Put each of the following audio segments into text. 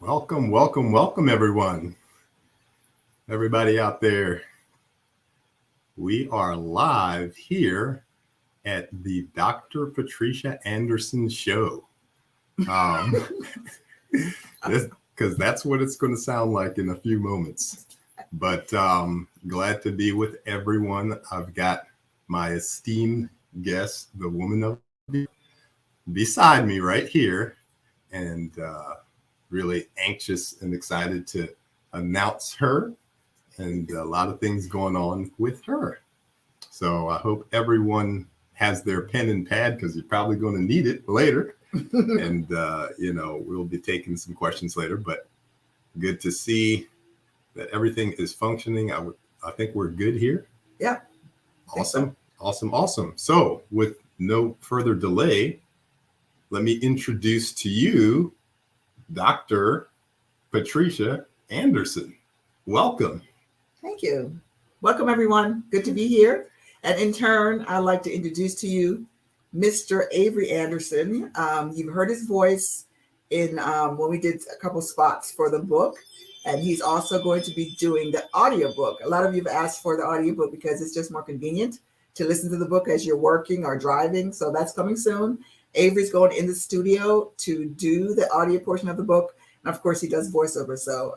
Welcome, welcome, welcome, everyone. Everybody out there. We are live here at the Dr. Patricia Anderson Show. Um, because that's what it's going to sound like in a few moments. But glad to be with everyone. I've got my esteemed guest, the woman of beside me right here, and really anxious and excited to announce her and a lot of things going on with her. So I hope everyone has their pen and pad because you're probably going to need it later. And, we'll be taking some questions later, but good to see that everything is functioning. I think we're good here. Yeah. Awesome. Awesome. So with no further delay, let me introduce to you Dr. Patricia Anderson. Welcome. Thank you. Welcome, everyone. Good to be here. And in turn, I'd like to introduce to you Mr. Avery Anderson. You've heard his voice in when we did a couple spots for the book. And he's also going to be doing the audiobook. A lot of you have asked for the audiobook because it's just more convenient to listen to the book as you're working or driving. So that's coming soon. Avery's going in the studio to do the audio portion of the book. And of course, he does voiceover. So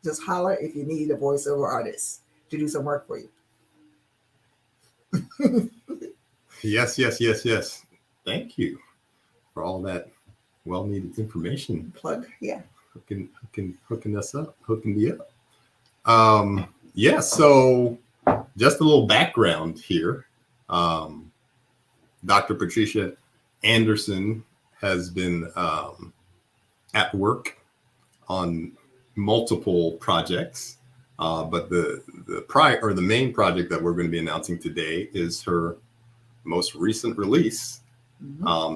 just holler if you need a voiceover artist to do some work for you. Yes. Thank you for all that well-needed information. Plug, yeah. Hooking me up. So just a little background here. Dr. Patricia Anderson has been at work on multiple projects, but the main project that we're going to be announcing today is her most recent release,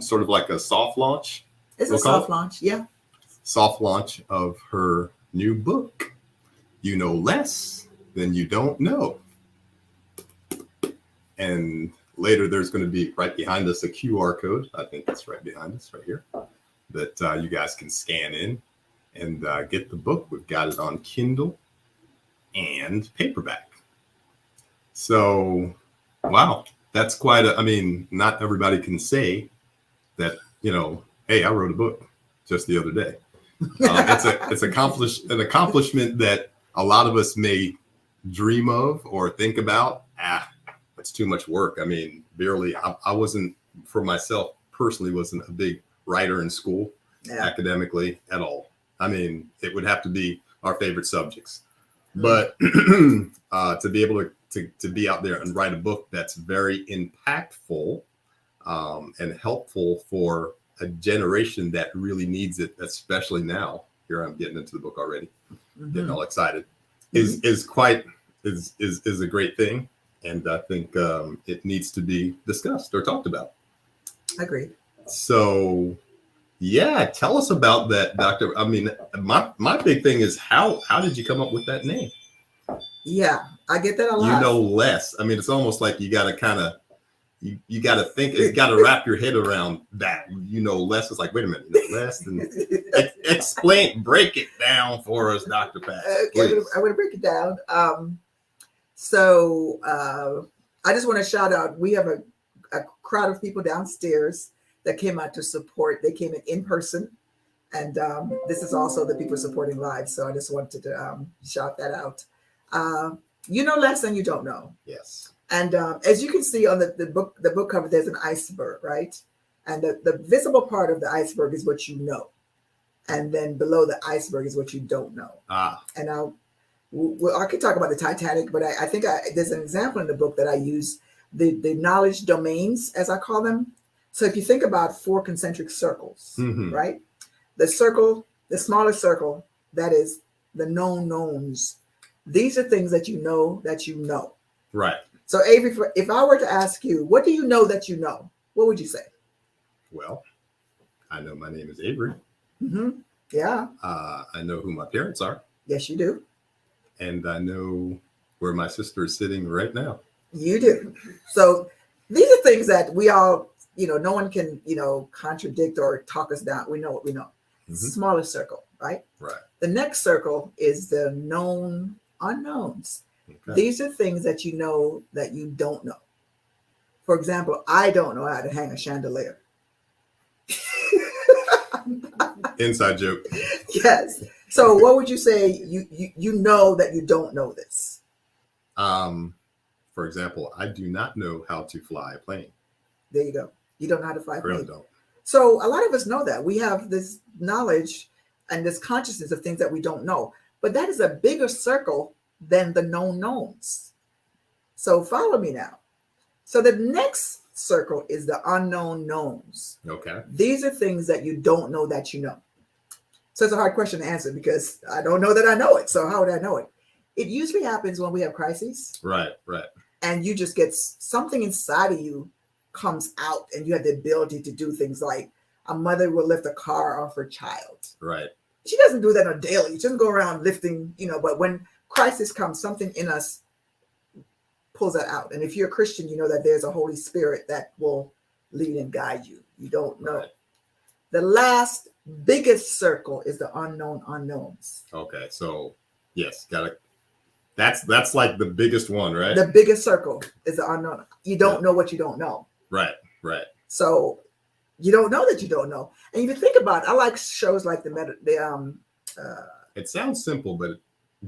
sort of like a soft launch. It's a soft launch, yeah. Soft launch of her new book, You Know Less Than You Don't Know. And later there's going to be right behind us a QR code. I think it's right behind us right here that you guys can scan in and get the book. We've got it on Kindle and paperback. So, wow, that's quite not everybody can say that, hey, I wrote a book just the other day. It's an accomplishment that a lot of us may dream of or think about. It's too much work. Barely. I wasn't, for myself personally, wasn't a big writer in school, academically at all. It would have to be our favorite subjects, but to be able to be out there and write a book that's very impactful and helpful for a generation that really needs it, especially now. Here I'm getting into the book already, getting all excited. Is a great thing, and I think it needs to be discussed or talked about. Agreed. So, yeah, tell us about that, Doctor. My big thing is how did you come up with that name? Yeah, I get that a lot. You know less. It's almost like you got to kind of. You got to think, you got to wrap your head around that. You know less. It's like, wait a minute, less than. Break it down for us, Dr. Pat. Okay, I'm going to break it down. So I just want to shout out. We have a crowd of people downstairs that came out to support. They came in person, and this is also the people supporting live. So I just wanted to shout that out. You know less than you don't know. Yes. And as you can see on the book cover, there's an iceberg, right? And the visible part of the iceberg is what you know. And then below the iceberg is what you don't know. And I could talk about the Titanic, but I think there's an example in the book that I use, the knowledge domains, as I call them. So if you think about 4 concentric circles, right? The smaller circle, that is the known knowns. These are things that you know. Right. So Avery, if I were to ask you, what do you know that you know? What would you say? Well, I know my name is Avery. Yeah. I know who my parents are. Yes, you do. And I know where my sister is sitting right now. You do. So these are things that we all, no one can, contradict or talk us down. We know what we know. Smaller circle. right? Right. The next circle is the known unknowns. Okay. These are things that you know that you don't know. For example, I don't know how to hang a chandelier. Inside joke. Yes. So what would you say you know that you don't know this? For example, I do not know how to fly a plane. There you go. You don't know how to fly a I really plane. don't. So a lot of us know that. We have this knowledge and this consciousness of things that we don't know. But that is a bigger circle than the known knowns. So follow me now. So the next circle is the unknown knowns. Okay. These are things that you don't know that you know. So it's a hard question to answer because I don't know that I know it. So how would I know it? It usually happens when we have crises. Right. Right. And you just get something inside of you comes out and you have the ability to do things like a mother will lift a car off her child. Right. She doesn't do that on a daily. She doesn't go around lifting, but when crisis comes, something in us pulls that out. And if you're a Christian, you know that there's a Holy Spirit that will lead and guide you. You don't know. Right. The last biggest circle is the unknown unknowns. Okay. So yes, gotta. That's like the biggest one, right? The biggest circle is the unknown. You don't know what you don't know. Right. Right. So you don't know that you don't know. And if you think about it, I like shows like It sounds simple, but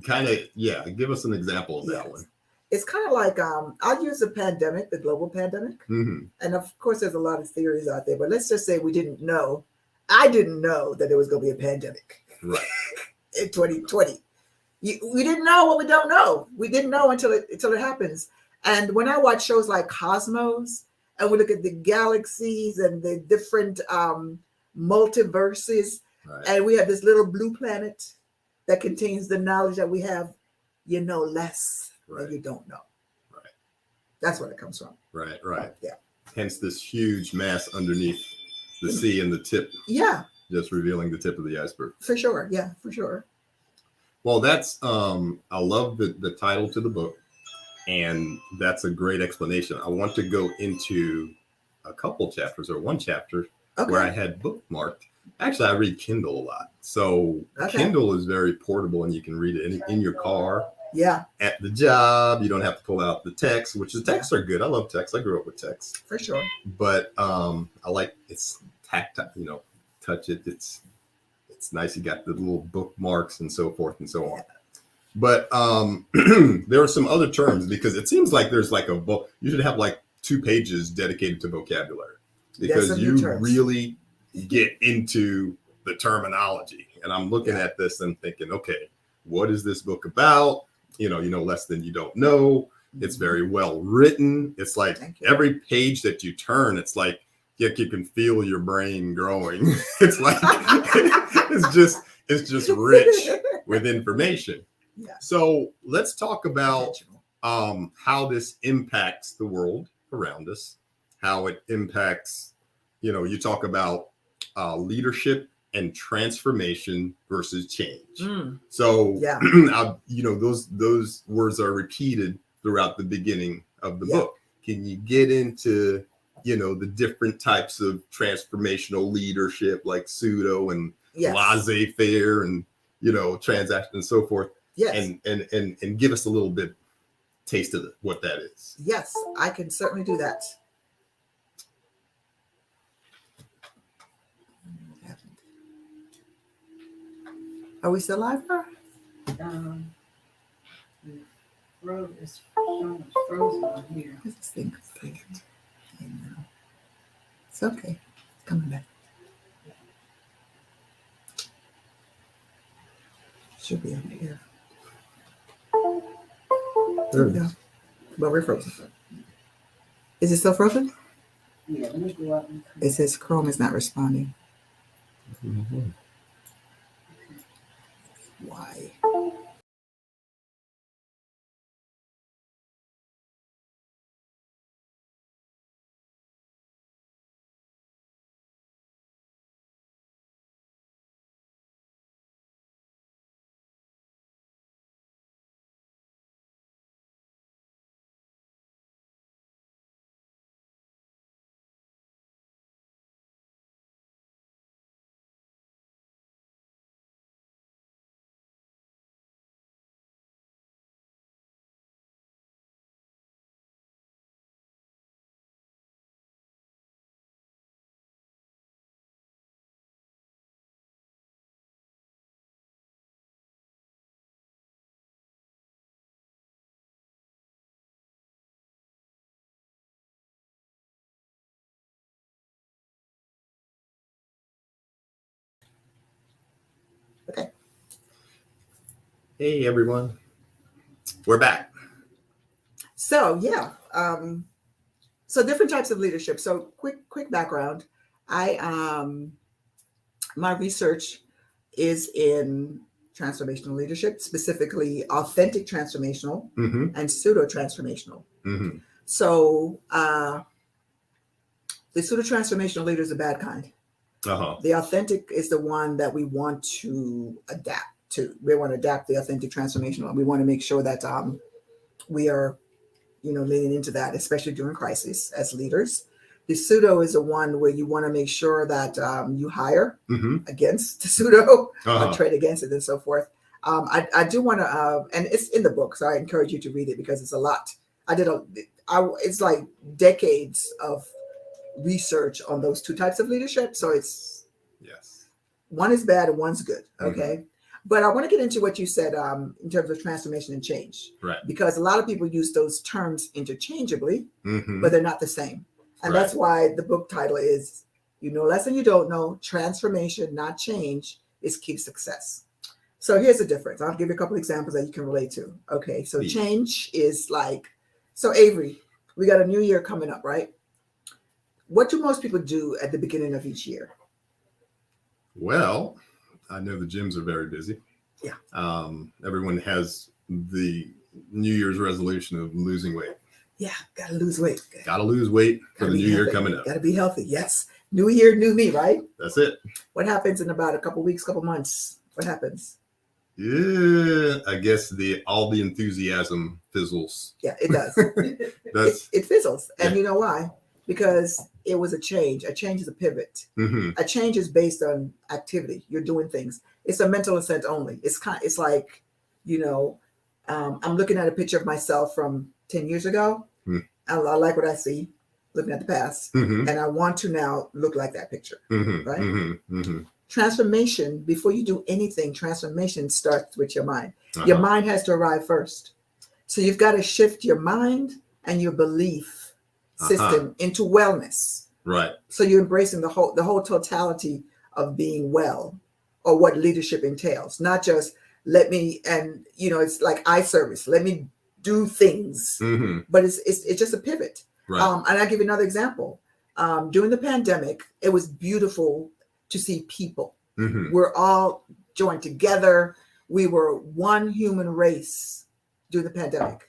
kind of, yeah. Give us an example of that one. It's kind of like I'll use the pandemic, the global pandemic. Mm-hmm. And of course, there's a lot of theories out there, but let's just say we didn't know. I didn't know that there was going to be a pandemic. Right. In 2020. We didn't know what we don't know. We didn't know until it happens. And when I watch shows like Cosmos, and we look at the galaxies and the different multiverses, Right. and we have this little blue planet that contains the knowledge that we have, you know less Right. than you don't know. Right. That's where it comes from. Right. Right. Yeah. Hence this huge mass underneath the sea and the tip, Yeah, just revealing the tip of the iceberg. for sure. Yeah, for sure. Well, that's I love the title to the book, and that's a great explanation. I want to go into a couple chapters or one chapter Okay. where I had bookmarked. Actually, I read Kindle a lot, so Okay. Kindle is very portable, and you can read it in your car, Yeah, at the job. You don't have to pull out the text, which the texts are good. I love text. I grew up with text, for sure. but I like it's tactile. Touch it. It's nice. You got the little bookmarks and so forth and so on. But there are some other terms because it seems like there's like you should have like 2 pages dedicated to vocabulary because you really get into the terminology. And I'm looking at this and thinking, okay, what is this book about? You know less than you don't know. It's very well written. It's like every page that you turn, it's like you can feel your brain growing. It's like it's just rich with information. Yeah. So let's talk about how this impacts the world around us, how it impacts, you talk about leadership and transformation versus change. So, those words are repeated throughout the beginning of the book. Can you get into, the different types of transformational leadership like pseudo and laissez-faire and, transaction and so forth? Yes. And give us a little bit taste of what that is. Yes, I can certainly do that. Are we still live now? The road is frozen on here. This thing it's okay. It's coming back. Should be over here. There we go. But we're frozen. Is it still frozen? Yeah, let me go up and come. It says Chrome is not responding. Mm-hmm. Why? Hey, everyone. We're back. So yeah, so different types of leadership. So quick background. My research is in transformational leadership, specifically authentic transformational Mm-hmm. and pseudo transformational. Mm-hmm. So the pseudo transformational leader is a bad kind. Uh-huh. The authentic is the one that we want to adapt to. We want to adapt the authentic transformational. We want to make sure that we are, leaning into that, especially during crisis as leaders. The pseudo is the one where you want to make sure that you hire Mm-hmm. against the pseudo Uh-huh. or trade against it and so forth. I do want to, and it's in the book, so I encourage you to read it because it's a lot. It's like decades of research on those two types of leadership. So it's Yes. one is bad and one's good. Okay. But I want to get into what you said in terms of transformation and change. Right. Because a lot of people use those terms interchangeably, Mm-hmm. but they're not the same. And that's why the book title is You Know Less Than You Don't Know, Transformation, Not Change, is Key to Success. So here's the difference. I'll give you a couple examples that you can relate to. Okay. So Please. change is like, so Avery, we got a new year coming up, right? What do most people do at the beginning of each year? Well, I know the gyms are very busy. Yeah. Everyone has the New Year's resolution of losing weight. Yeah, gotta lose weight. Got to lose weight for Gotta the be new year healthy. coming up. Gotta be healthy. Yes. New year, new me, right? That's it. What happens in about a couple weeks, couple months? What happens? Yeah, I guess all the enthusiasm fizzles. Yeah, it does. That's it fizzles. And Yeah. you know why? Because it was a change. A change is a pivot. mm-hmm. A change is based on activity. You're doing things. It's a mental assent only. It's like, I'm looking at a picture of myself from 10 years ago. Mm. I like what I see, looking at the past. Mm-hmm. And I want to now look like that picture. Mm-hmm. Right? Mm-hmm. Mm-hmm. Transformation, before you do anything, transformation starts with your mind. Uh-huh. Your mind has to arrive first. So you've got to shift your mind and your belief system into wellness. Right. So you're embracing the whole totality of being well, or what leadership entails. Not just it's like eye service. Let me do things, Mm-hmm. but it's just a pivot. Right. And I'll give you another example. During the pandemic, it was beautiful to see people. Mm-hmm. We're all joined together. We were one human race during the pandemic.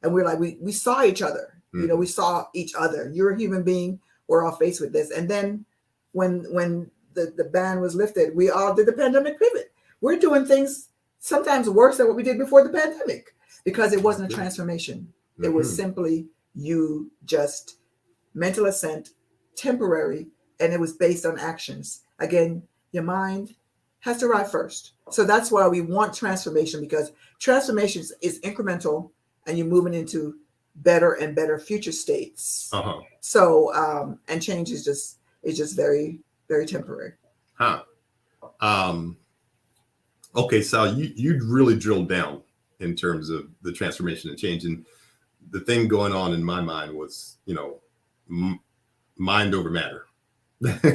And we're like, we saw each other. Mm-hmm. We saw each other. You're a human being. We're all faced with this. And then when the ban was lifted, we all did the pandemic pivot. We're doing things sometimes worse than what we did before the pandemic because it wasn't a transformation. Mm-hmm. It was simply you just mental assent, temporary, and it was based on actions. Again, your mind has to arrive first. So that's why we want transformation, because transformation is incremental and you're moving into better and better future states. Uh-huh. So, and change is just very, very temporary. Huh. Okay, so you really drilled down in terms of the transformation and change, and the thing going on in my mind was, mind over matter.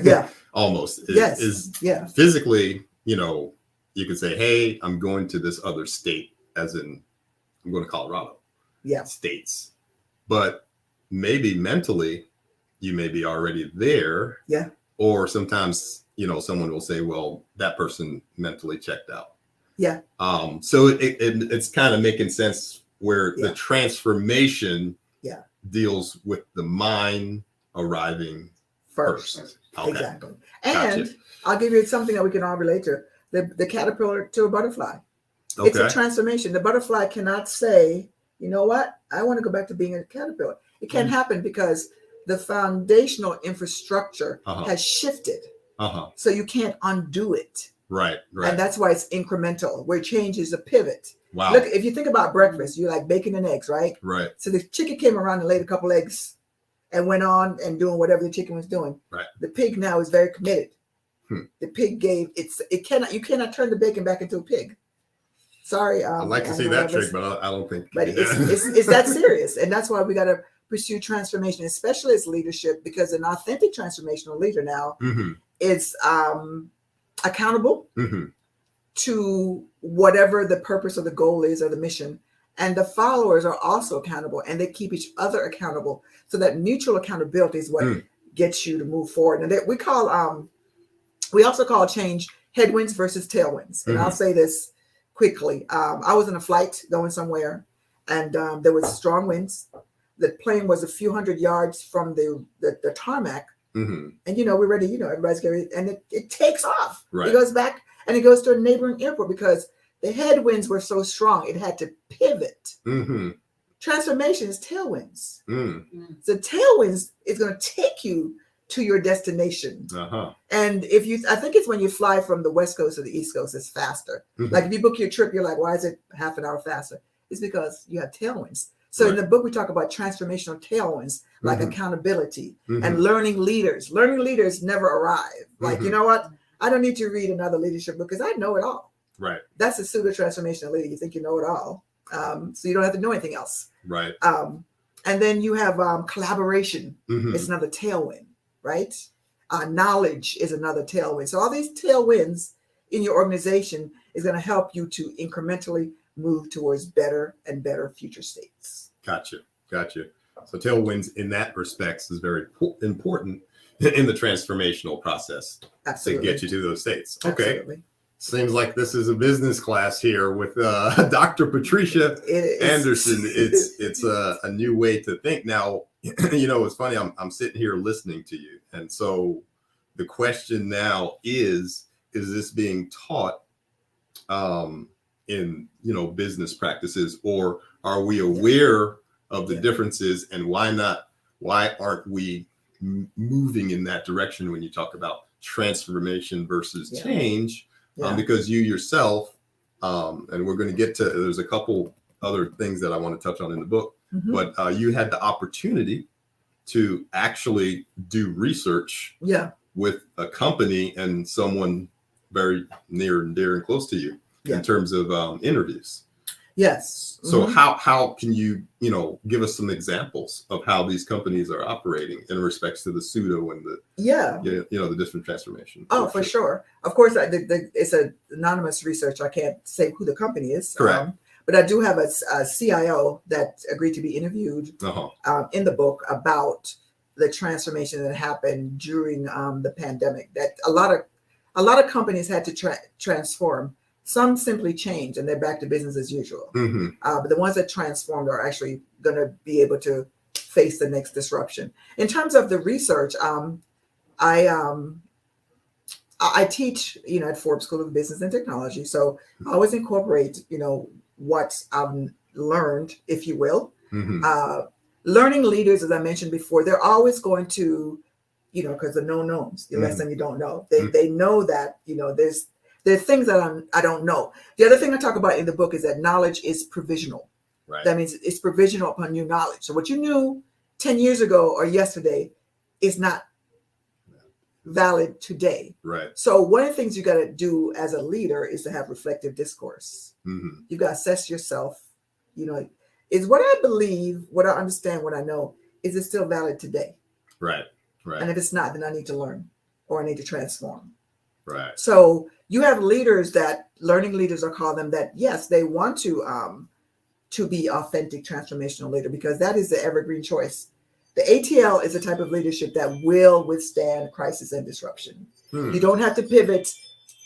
Yeah. Almost. Yes. Yeah. Physically, you could say, hey, I'm going to this other state, as in I'm going to Colorado. Yeah. States. But maybe mentally, you may be already there. Yeah. Or sometimes, someone will say, well, that person mentally checked out. Yeah. So it's kind of making sense where Yeah. the transformation Yeah. deals with the mind arriving first. Okay. Exactly. Gotcha. And I'll give you something that we can all relate to. The caterpillar to a butterfly. Okay. It's a transformation. The butterfly cannot say, you know what? I want to go back to being a caterpillar. It can't happen because the foundational infrastructure has shifted. Uh-huh. So you can't undo it. Right. And that's why it's incremental, where change is a pivot. Wow. Look, if you think about breakfast, you like bacon and eggs, right? Right. So the chicken came around and laid a couple eggs and went on and doing whatever the chicken was doing. Right. The pig now is very committed. The pig you cannot turn the bacon back into a pig. Sorry. I'd like to see that trick, but I don't think. But it's that serious. And that's why we got to pursue transformation, especially as leadership, because an authentic transformational leader now Mm-hmm. is accountable Mm-hmm. to whatever the purpose or the goal is or the mission. And the followers are also accountable, and they keep each other accountable. So that mutual accountability is what gets you to move forward. And we also call change headwinds versus tailwinds. And I'll say this quickly. I was in a flight going somewhere, and there was strong winds. The plane was a few hundred yards from the tarmac. And, we're ready, everybody's getting ready, and it takes off. Right. It goes back, and it goes to a neighboring airport because the headwinds were so strong, it had to pivot. Transformation is tailwinds. So tailwinds is going to take you to your destination. And I think it's when you fly from the West Coast to the East Coast, it's faster. Like if you book your trip, you're like, why is it half an hour faster? It's because you have tailwinds. So in the book, we talk about transformational tailwinds, like accountability and learning leaders. Learning leaders never arrive. Like, you know what? I don't need to read another leadership book because I know it all. Right. That's a pseudo transformational leader. You think you know it all. So you don't have to know anything else. Right. And then you have collaboration. It's another tailwind, right? Knowledge is another tailwind. So all these tailwinds in your organization is going to help you to incrementally move towards better and better future states. Gotcha. So tailwinds in that respect is very important in the transformational process. Absolutely. To get you to those states. Okay. Absolutely. Seems like this is a business class here with Dr. Patricia Anderson. It's a new way to think. Now, it's funny. I'm sitting here listening to you, and so the question now is this being taught in business practices, or are we aware of the differences, and why aren't we moving in that direction when you talk about transformation versus change? Because you yourself, and we're going to get to, there's a couple other things that I want to touch on in the book, but you had the opportunity to actually do research with a company and someone very near and dear and close to you in terms of interviews. Yes. So how can you, give us some examples of how these companies are operating in respects to the pseudo and the, the different transformation? Oh, for sure. Of course, it's an anonymous research. I can't say who the company is. Correct. But I do have a CIO that agreed to be interviewed in the book about the transformation that happened during the pandemic. That a lot of companies had to transform. Some simply change and they're back to business as usual. But the ones that transformed are actually going to be able to face the next disruption. In terms of the research, I teach, at Forbes School of Business and Technology. So I always incorporate, what I've learned, if you will. Learning leaders, as I mentioned before, they're always going to, because the known knowns, the less than you don't know. They know that, there's things that I don't know. The other thing I talk about in the book is that knowledge is provisional. Right. That means it's provisional upon new knowledge. So what you knew 10 years ago or yesterday is not valid today. Right. So one of the things you got to do as a leader is to have reflective discourse. You've got to assess yourself. Is what I believe, what I understand, what I know, is it still valid today? Right. And if it's not, then I need to learn or I need to transform. Right. So you have leaders learning leaders, I call them, that yes, they want to be authentic transformational leader because that is the evergreen choice. The ATL is a type of leadership that will withstand crisis and disruption. You don't have to pivot.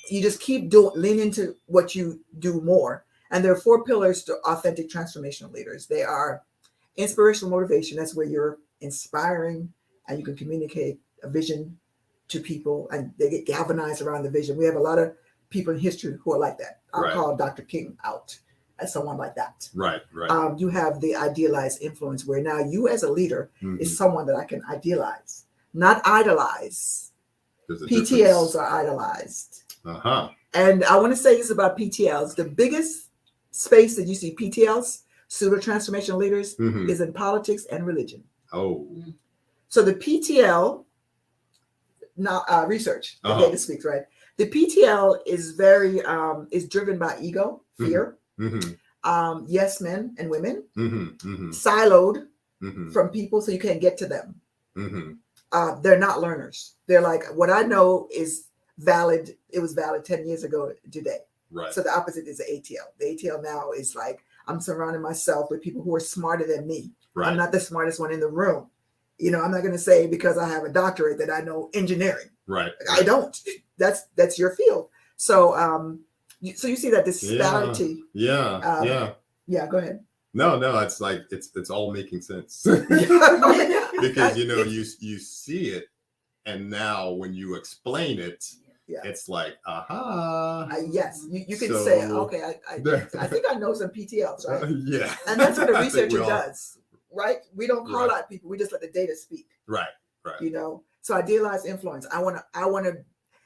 You just keep lean into what you do more. And there are 4 pillars to authentic transformational leaders. They are inspirational motivation. That's where you're inspiring and you can communicate a vision to people and they get galvanized around the vision. We have a lot of people in history who are like that. I'll call Dr. King out as someone like that. Right. You have the idealized influence where now you as a leader is someone that I can idealize, not idolize. PTLs are idolized. And I want to say this about PTLs. The biggest space that you see PTLs, pseudo transformational leaders, is in politics and religion. So the PTL research, the data speaks, right? The PTL is very is driven by ego, fear, yes men and women, siloed from people, so you can't get to them. They're not learners. They're like, what I know is valid. It was valid 10 years ago today. Right. So the opposite is the ATL. The ATL now is like, I'm surrounding myself with people who are smarter than me. Right. I'm not the smartest one in the room. I'm not going to say because I have a doctorate that I know engineering. Right. I don't. That's your field. So so you see that disparity. Yeah. Yeah, go ahead. No, it's like it's all making sense. Yeah. Because you see it, and now when you explain it, Yeah. it's like, aha. Yes, you can So- say, okay, I think I know some PTLs, right? Yeah. And that's what a I think researcher we all- does, right? We don't call Right. out people; we just let the data speak. Right. So idealize influence. I want to.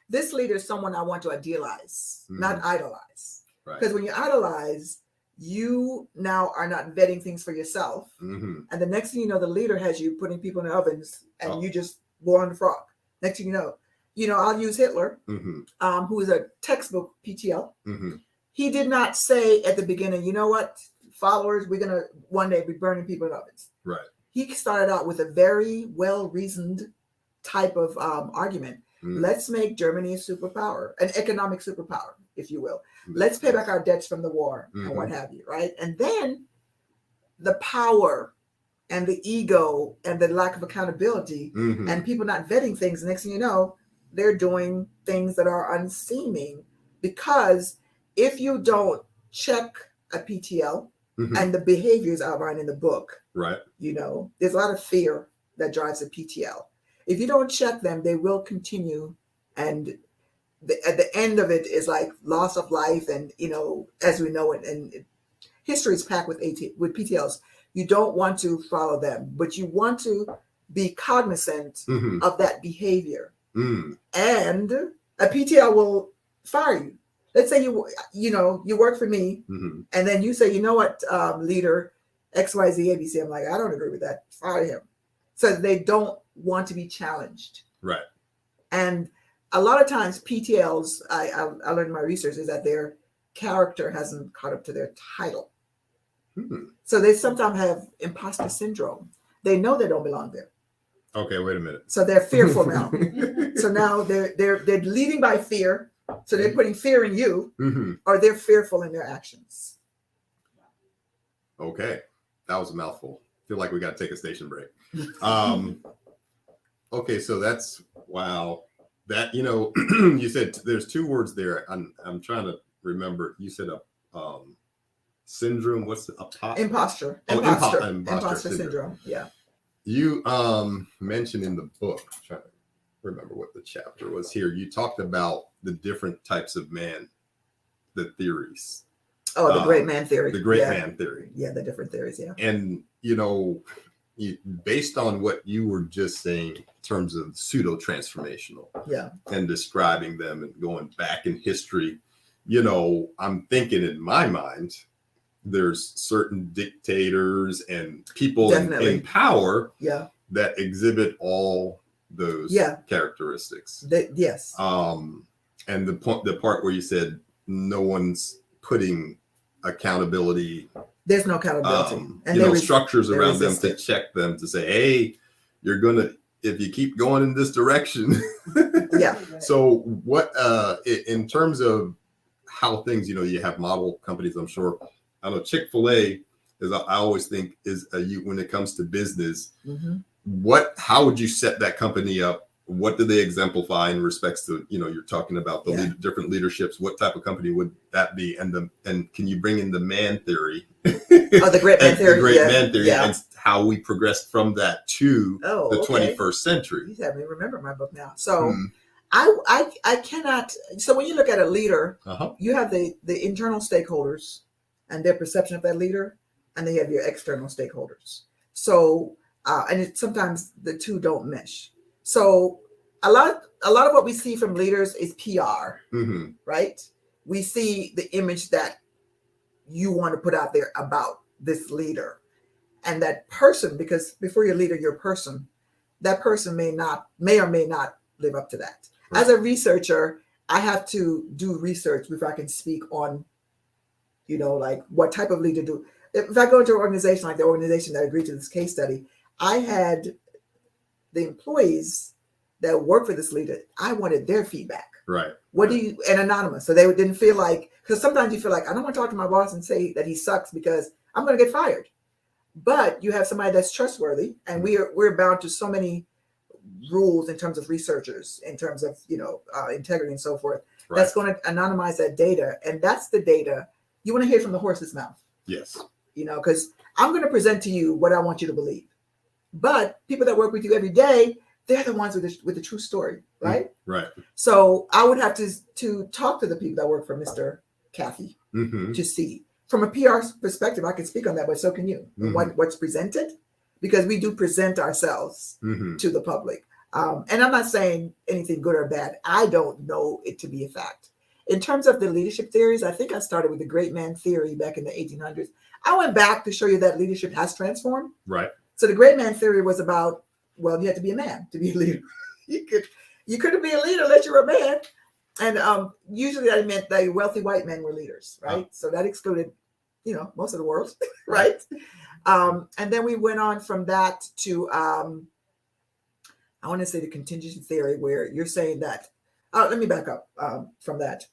This leader is someone I want to idealize, not idolize. Right. Because when you idolize, you now are not vetting things for yourself. Mm-hmm. And the next thing you know, the leader has you putting people in the ovens and Oh. you just boiling the frog. Next thing you know, I'll use Hitler, Mm-hmm. who is a textbook PTL. Mm-hmm. He did not say at the beginning, you know what, followers, we're going to one day be burning people in ovens. Right. He started out with a very well-reasoned type of argument. Mm-hmm. Let's make Germany a superpower, an economic superpower, if you will. Mm-hmm. Let's pay back our debts from the war and what have you, right? And then the power and the ego and the lack of accountability Mm-hmm. and people not vetting things. Next thing you know, they're doing things that are unseeming, because if you don't check a PTL Mhm. and the behaviors outlined in the book, Right. there's a lot of fear that drives a PTL. If you don't check them, they will continue, and at the end of it is like loss of life, and as we know it, and history is packed with PTLs. You don't want to follow them, but you want to be cognizant Mm-hmm. of that behavior. Mm-hmm. And a PTL will fire you. Let's say you work for me, Mm-hmm. and then you say, you know what, leader XYZ ABC. I'm like, I don't agree with that. Fire him. So they don't want to be challenged. Right. And a lot of times PTLs, I learned in my research, is that their character hasn't caught up to their title. Hmm. So they sometimes have imposter syndrome. They know they don't belong there. Okay, wait a minute. So they're fearful now. So now they're leading by fear. So they're putting fear in you, Mm-hmm. or they're fearful in their actions. Okay, that was a mouthful. Feel like we got to take a station break. Okay, so that's wow. That you said there's two words there. I'm trying to remember. You said a syndrome. What's Imposter. Oh, Imposter imposter syndrome. Yeah. You mentioned in the book, I'm trying to remember what the chapter was here. You talked about the different types of man, the theories. Oh, the great man theory. The great Yeah. man theory. Yeah, the different theories. Yeah. And based on what you were just saying in terms of pseudo transformational Yeah. and describing them and going back in history, I'm thinking in my mind, there's certain dictators and people in power Yeah. that exhibit all those Yeah. characteristics. Yes. And the part where you said no one's putting accountability, There's no accountability. structures they around them resist to it. check them to say, hey, if you keep going in this direction. Yeah. So what, in terms of how things, you have model companies, I'm sure. I know Chick-fil-A is, I always think is when it comes to business, Mm-hmm. how would you set that company up? What do they exemplify in respects to, you're talking about the different leaderships? What type of company would that be? And can you bring in the man theory? Oh, the great man theory. The great man theory, Yeah. and how we progressed from that to the okay. 21st century. You have me remember my book now. So Hmm. I cannot. So when you look at a leader, Uh-huh. you have the internal stakeholders and their perception of that leader, and then you have your external stakeholders. So sometimes the two don't mesh. So a lot of what we see from leaders is PR, Mm-hmm. right? We see the image that you want to put out there about this leader, and that person, because before you're a leader, you're a person. That person may or may not live up to that. Right. As a researcher, I have to do research before I can speak on, like what type of leader do. If I go into an organization like the organization that agreed to this case study, I had the employees that work for this leader, I wanted their feedback. Right. What do you, and anonymous. So they didn't feel like, because sometimes you feel like, I don't want to talk to my boss and say that he sucks because I'm going to get fired. But you have somebody that's trustworthy, and we're bound to so many rules in terms of researchers, in terms of, integrity and so forth. Right. That's going to anonymize that data. And that's the data you want to hear from the horse's mouth, Yes. because I'm going to present to you what I want you to believe. But people that work with you every day, they're the ones with the true story, right? Right. So I would have to talk to the people that work for Mr. Kathy Mm-hmm. to see. From a PR perspective, I can speak on that, but so can you. Mhm. What's presented, because we do present ourselves Mm-hmm. to the public. And I'm not saying anything good or bad. I don't know it to be a fact. In terms of the leadership theories, I think I started with the great man theory back in the 1800s. I went back to show you that leadership has transformed. Right. So the great man theory was about, well, you had to be a man to be a leader. You couldn't be a leader unless you were a man. And usually that meant that wealthy white men were leaders, right? So that excluded, most of the world, right? And then we went on from that to, I want to say the contingency theory, where you're saying that, let me back up from that.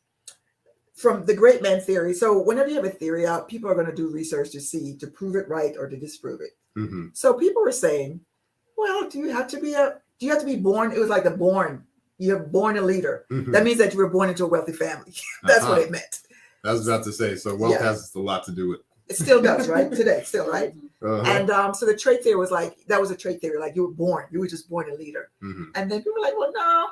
From the great man theory. So whenever you have a theory out, people are going to do research to prove it right or to disprove it. Mm-hmm. So people were saying, well, do you have to be born? It was like you're born a leader. Mm-hmm. That means that you were born into a wealthy family. That's what it meant. I was about to say, so wealth Yeah. has a lot to do with. It still does, right? Today, still, right? Uh-huh. And so the trait theory was like, that was a trait theory. Like you were just born a leader. Mm-hmm. And then people were like, well, no,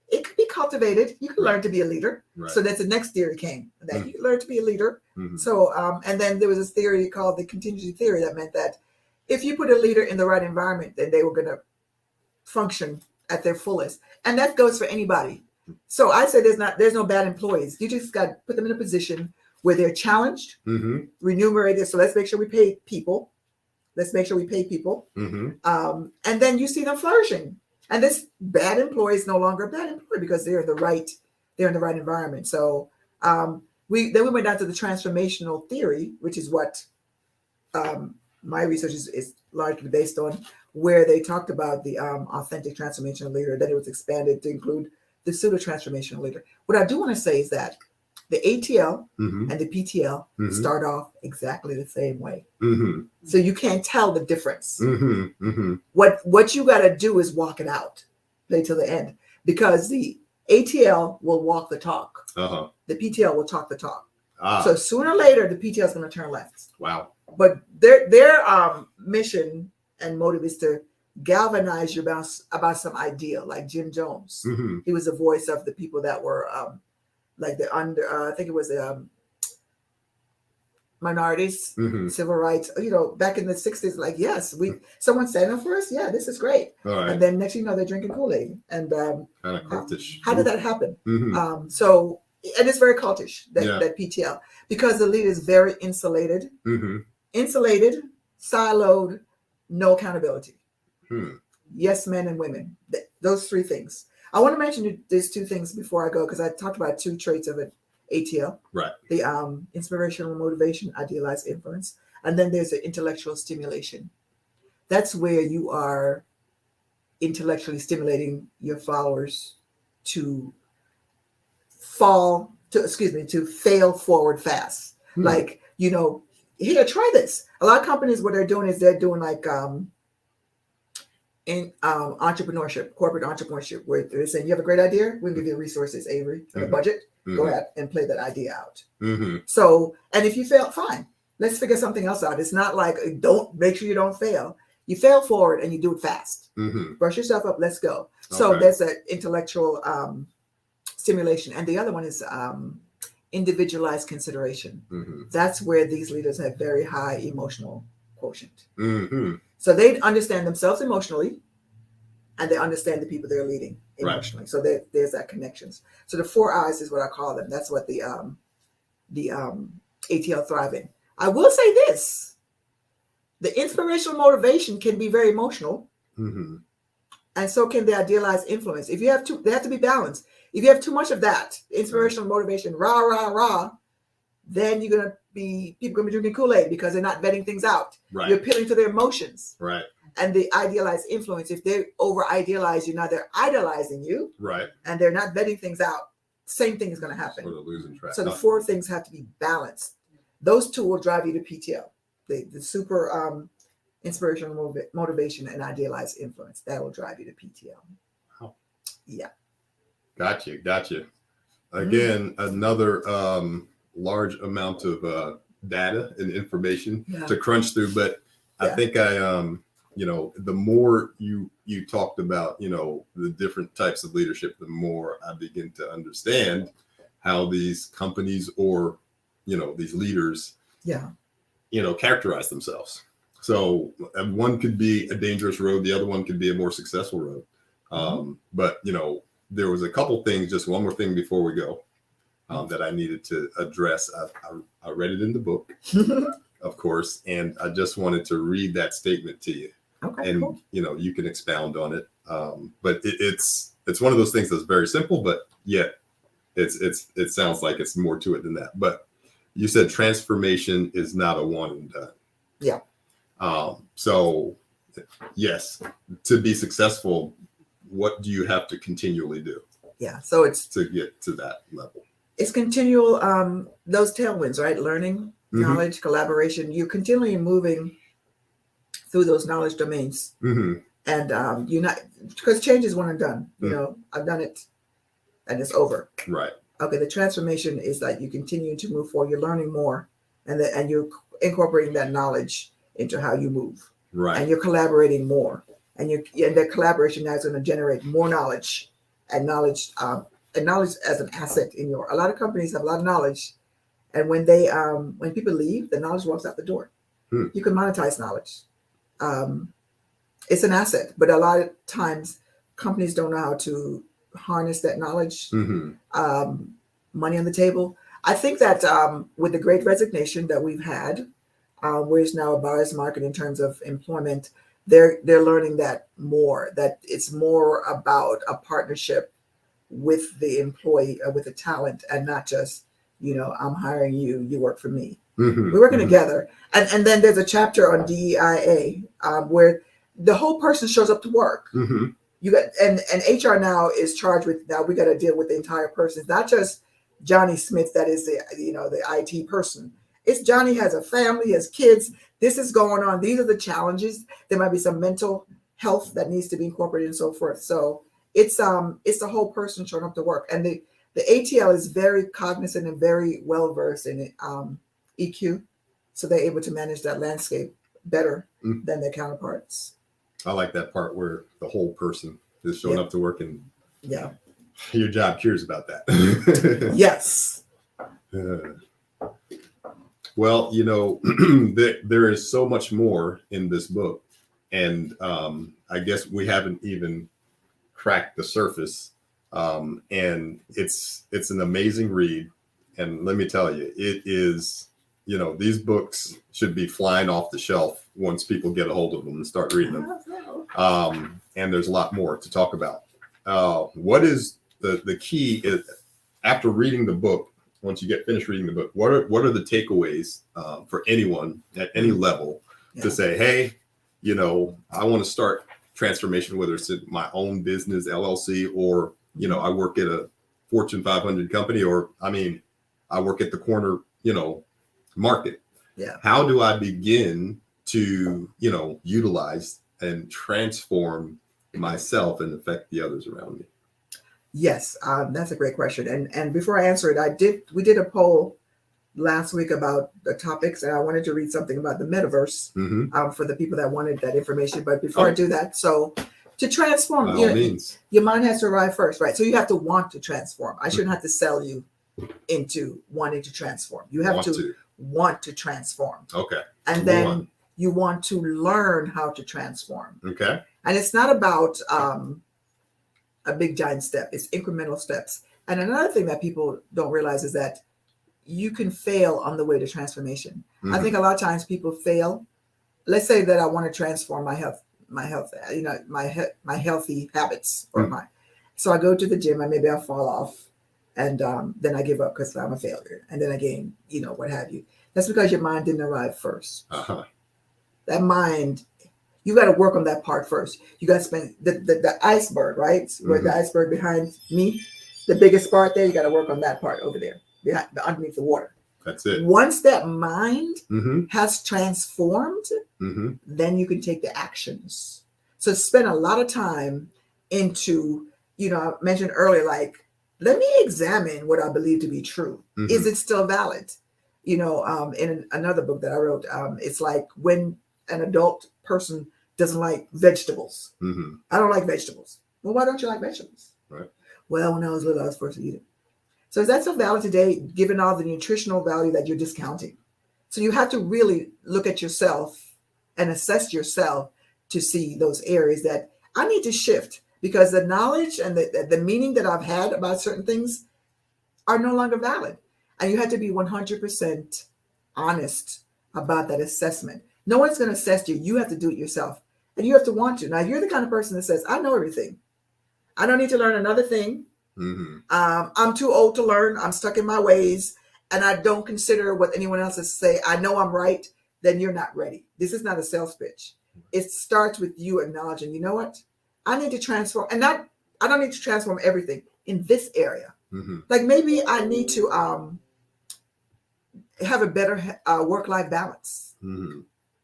it could be cultivated. You can learn to be a leader. Right. So that's the next theory came, that you can learn to be a leader. Mm-hmm. So, and then there was this theory called the contingency theory that meant that if you put a leader in the right environment, then they were going to function at their fullest. And that goes for anybody. So I say there's no bad employees. You just got to put them in a position where they're challenged, Mm-hmm. remunerated. So let's make sure we pay people. Mm-hmm. And then you see them flourishing. And this bad employee is no longer a bad employee because they're in the right environment. So we went down to the transformational theory, which is what my research is largely based on, where they talked about the authentic transformational leader. Then it was expanded to include the pseudo transformational leader. What I do want to say is that the ATL Mm-hmm. and the PTL Mhm. start off exactly the same way. Mm-hmm. So you can't tell the difference. Mm-hmm. Mm-hmm. What you got to do is walk it out, play till the end, because the ATL will walk the talk. Uh-huh. The PTL will talk the talk. Ah. So sooner or later, the PTL is going to turn left. Wow. But their mission and motive is to galvanize you about some idea, like Jim Jones. Mm-hmm. He was the voice of the people that were like the I think it was minorities, Mm-hmm. civil rights. Back in the 60s, like, yes, someone standing up for us. Yeah, this is great. All right. And then next thing you know, they're drinking Kool-Aid. And Kind of cultish. how did that happen? Mm-hmm. And it's very cultish, Yeah. that PTL, because the leader is very insulated, Mm-hmm. siloed, no accountability. Hmm. Yes, men and women. Those three things. I want to mention these two things before I go, because I talked about two traits of an ATL. Right. The inspirational motivation, idealized influence. And then there's the intellectual stimulation. That's where you are intellectually stimulating your followers to fail forward fast. Hmm. Like, here, try this. A lot of companies, what they're doing is they're doing like in entrepreneurship, corporate entrepreneurship, where they're saying, you have a great idea, we'll give you the resources, Avery, and a Mhm. budget. Go Mm-hmm. ahead and play that idea out. Mm-hmm. So, and if you fail, fine. Let's figure something else out. It's not like, make sure you don't fail. You fail forward and you do it fast. Mm-hmm. Brush yourself up. Let's go. So Okay. there's an intellectual stimulation. And the other one is individualized consideration. Mm-hmm. That's where these leaders have very high emotional quotient. Mm-hmm. So they understand themselves emotionally, and they understand the people they're leading Right. emotionally. So there's that connections. So the 4 I's is what I call them. That's what the ATL thrive in. I will say this: the inspirational motivation can be very emotional, Mm-hmm. and so can the idealized influence. If you have they have to be balanced. If you have too much of that inspirational motivation, rah rah rah, then people gonna be drinking Kool-Aid because they're not vetting things out. Right. You're appealing to their emotions. Right. And the idealized influence, if they over idealize you, now they're idolizing you Right. and they're not vetting things out. same thing is going to happen. Sort of losing track. So the four things have to be balanced. Those two will drive you to PTL. The super inspirational motivation and idealized influence. That will drive you to PTL. Wow. Yeah. Gotcha. Again, another large amount of data and information to crunch through. But I think the more you talked about, the different types of leadership, the more I begin to understand how these companies or, these leaders, characterize themselves. So one could be a dangerous road. The other one could be a more successful road. But, there was a couple things, just one more thing before we go, that I needed to address. I read it in the book, of course, and I just wanted to read that statement to you. Okay, and cool. You can expound on it. But it's one of those things that's very simple, but yet it sounds like it's more to it than that. But you said transformation is not a one and done. Yeah. So yes, to be successful, what do you have to continually do? Yeah. So it's to get to that level. It's continual, those tailwinds, right? Learning, knowledge, collaboration. You're continually moving through those knowledge domains. And you're not, because change is one and done. I've done it and it's over. Right. Okay. The transformation is that you continue to move forward. You're learning more and you're incorporating that knowledge into how you move. Right. And you're collaborating more. And that collaboration now is going to generate more knowledge and knowledge as an asset a lot of companies have a lot of knowledge. And when when people leave, the knowledge walks out the door. You can monetize knowledge. It's an asset, but a lot of times companies don't know how to harness that knowledge. Money on the table. I think that with the great resignation that we've had, where it's now a buyer's market in terms of employment, they're learning that it's more about a partnership with the employee, with the talent, and not just, I'm hiring you, you work for me. We're working together. And then there's a chapter on DEIA where the whole person shows up to work. You got and HR now is charged with, now we got to deal with the entire person. It's not just Johnny Smith that is the IT person. It's Johnny has a family, has kids. This is going on. These are the challenges. There might be some mental health that needs to be incorporated and so forth. So it's the whole person showing up to work. And the ATL is very cognizant and very well versed in EQ. So they're able to manage that landscape better than their counterparts. I like that part where the whole person is showing up to work, and your job cares about that. Yes. Well, there is so much more in this book, and I guess we haven't even cracked the surface. And it's an amazing read, and let me tell you, it is. These books should be flying off the shelf once people get a hold of them and start reading them. And there's a lot more to talk about. What is the key is, after reading the book? Once you get finished reading the book, what are the takeaways for anyone at any level to say, hey, I want to start transformation, whether it's in my own business, LLC, or, I work at a Fortune 500 company, or, I work at the corner, market. Yeah. How do I begin to, utilize and transform myself and affect the others around me? Yes, that's a great question. And before I answer it, we did a poll last week about the topics, and I wanted to read something about the metaverse for the people that wanted that information. But before I do that, so to transform, your mind has to arrive first, right? So you have to want to transform. I shouldn't have to sell you into wanting to transform. You have to want to transform. Okay. And then you want to learn how to transform. Okay. And it's not about a big giant step. It's incremental steps. And another thing that people don't realize is that you can fail on the way to transformation. I think a lot of times people fail. Let's say that I want to transform my health, my healthy habits, or so I go to the gym and maybe I fall off, and then I give up because I'm a failure, and then again, what have you. That's because your mind didn't arrive first. That mind, you got to work on that part first. You got to spend the iceberg, right? Where the iceberg behind me, the biggest part there, you got to work on that part over there, underneath the water. That's it. Once that mind Mm-hmm. has transformed, Mm-hmm. then you can take the actions. So spend a lot of time into, I mentioned earlier, like, let me examine what I believe to be true. Mm-hmm. Is it still valid? In another book that I wrote, it's like when an adult person doesn't like vegetables. Mm-hmm. I don't like vegetables. Well, why don't you like vegetables? Right. Well, when I was little, I was forced to eat it. So is that still valid today, given all the nutritional value that you're discounting? So you have to really look at yourself and assess yourself to see those areas that I need to shift, because the knowledge and the meaning that I've had about certain things are no longer valid. And you have to be 100% honest about that assessment. No one's going to assess you. You have to do it yourself. And you have to want to. Now, you're the kind of person that says, I know everything. I don't need to learn another thing. Mm-hmm. I'm too old to learn. I'm stuck in my ways. And I don't consider what anyone else has to say. I know I'm right. Then you're not ready. This is not a sales pitch. It starts with you acknowledging, you know what? I need to transform. And I don't need to transform everything in this area. Mm-hmm. Like maybe I need to have a better work-life balance. Mm-hmm.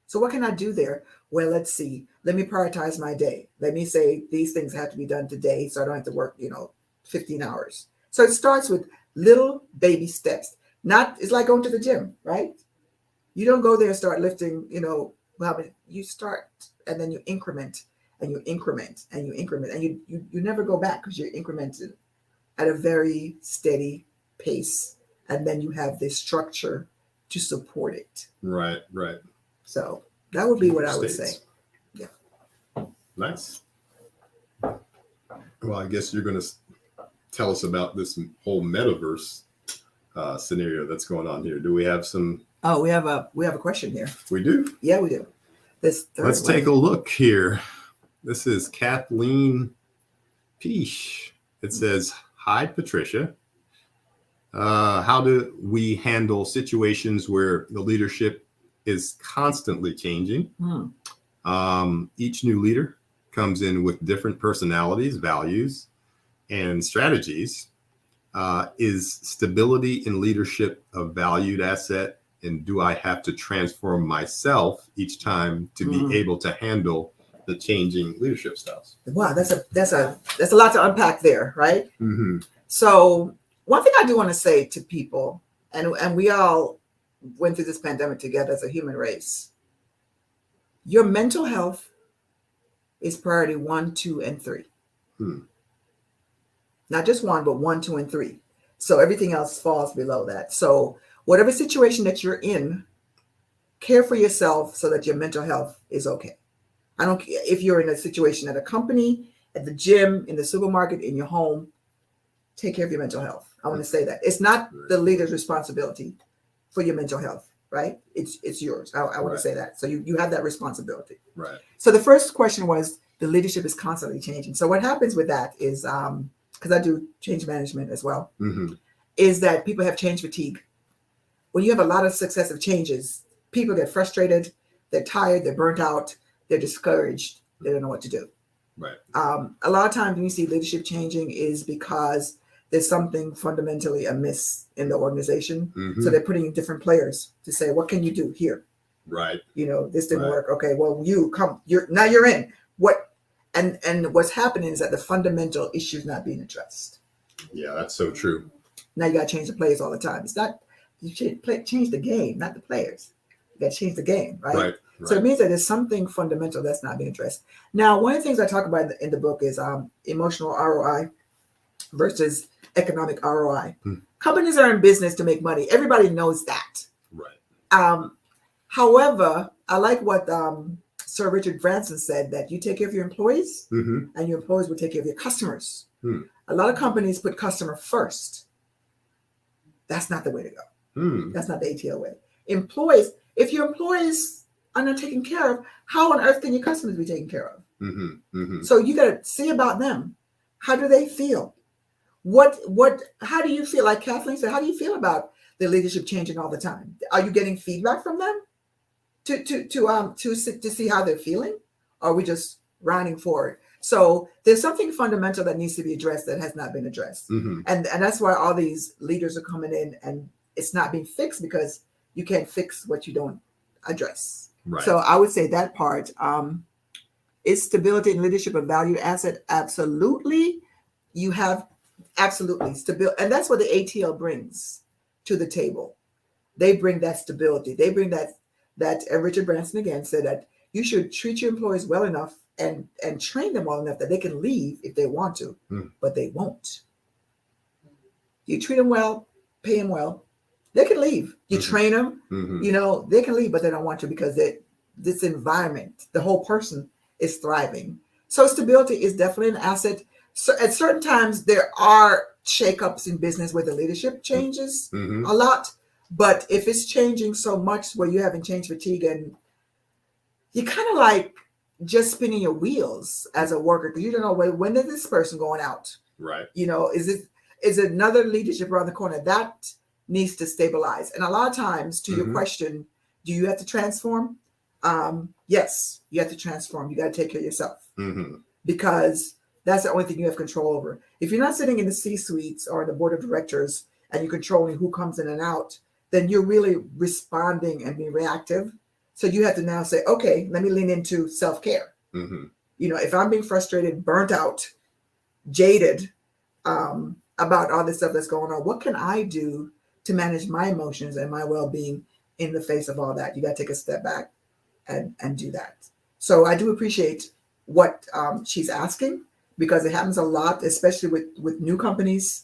So what can I do there? Well, let's see. Let me prioritize my day. Let me say these things have to be done today, so I don't have to work, 15 hours. So it starts with little baby steps. It's like going to the gym, right? You don't go there and start lifting, you start and then you increment and you increment and you increment, and you never go back because you're incremented at a very steady pace. And then you have this structure to support it. Right. Right. So that would be what I would say. Yeah. Nice. Well, I guess you're going to tell us about this whole metaverse scenario that's going on here. Do we have some? Oh, we have a question here. We do. Yeah, we do. Let's take a look here. This is Kathleen Peesh. It says, "Hi, Patricia. How do we handle situations where the leadership is constantly changing? Each new leader comes in with different personalities, values, and strategies. Is stability in leadership a valued asset? And do I have to transform myself each time to be able to handle the changing leadership styles?" Wow, that's a lot to unpack there, right? Mm-hmm. So one thing I do want to say to people, and we all went through this pandemic together as a human race, your mental health is priority 1, 2, and 3. Not just 1, but 1, 2, and 3. So everything else falls below that. So whatever situation that you're in, care for yourself so that your mental health is okay. I don't care if you're in a situation at a company, at the gym, in the supermarket, in your home, take care of your mental health. I want to say that. It's not the leader's responsibility for your mental health, right? It's yours. I want to say that. So you have that responsibility. Right. So the first question was, the leadership is constantly changing. So what happens with that is, because I do change management as well, is that people have change fatigue. When you have a lot of successive changes, people get frustrated, they're tired, they're burnt out, they're discouraged, they don't know what to do. Right. A lot of times when you see leadership changing is because there's something fundamentally amiss in the organization. So they're putting in different players to say, what can you do here? Right. This didn't work. Okay, well, you're in. And what's happening is that the fundamental issue is not being addressed. Yeah, that's so true. Now you got to change the players all the time. It's not, you change the game, not the players. You got to change the game, right? Right. So it means that there's something fundamental that's not being addressed. Now, one of the things I talk about in the book is emotional ROI versus economic ROI. Companies are in business to make money. Everybody knows that. Right. However, I like what Sir Richard Branson said, that you take care of your employees and your employees will take care of your customers. A lot of companies put customer first. That's not the way to go. That's not the ATL way. Employees, if your employees are not taken care of, how on earth can your customers be taken care of? So you got to see about them. How do they feel? How do you feel? Like Kathleen said, how do you feel about the leadership changing all the time? Are you getting feedback from them to see how they're feeling? Or are we just grinding forward? So there's something fundamental that needs to be addressed that has not been addressed. Mhm. And that's why all these leaders are coming in and it's not being fixed because you can't fix what you don't address. Right. So I would say that part is stability in leadership a valued asset? Absolutely. You have absolutely stability. And that's what the ATL brings to the table. They bring that stability. They bring that Richard Branson again said that you should treat your employees well enough and train them well enough that they can leave if they want to, but they won't. You treat them well, pay them well, they can leave. You train them, you know, they can leave, but they don't want to because this environment, the whole person is thriving. So stability is definitely an asset. So at certain times there are shakeups in business where the leadership changes a lot, but if it's changing so much where you haven't change fatigue and you kind of like just spinning your wheels as a worker because you don't know when is this person going out? Right. You know, is it another leadership around the corner that needs to stabilize? And a lot of times, to your question, do you have to transform? Yes, you have to transform. You got to take care of yourself because that's the only thing you have control over. If you're not sitting in the C-suites or in the board of directors and you're controlling who comes in and out, then you're really responding and being reactive. So you have to now say, okay, let me lean into self-care. You know, if I'm being frustrated, burnt out, jaded about all this stuff that's going on, what can I do to manage my emotions and my well-being in the face of all that? You got to take a step back and do that. So I do appreciate what she's asking because it happens a lot, especially with new companies,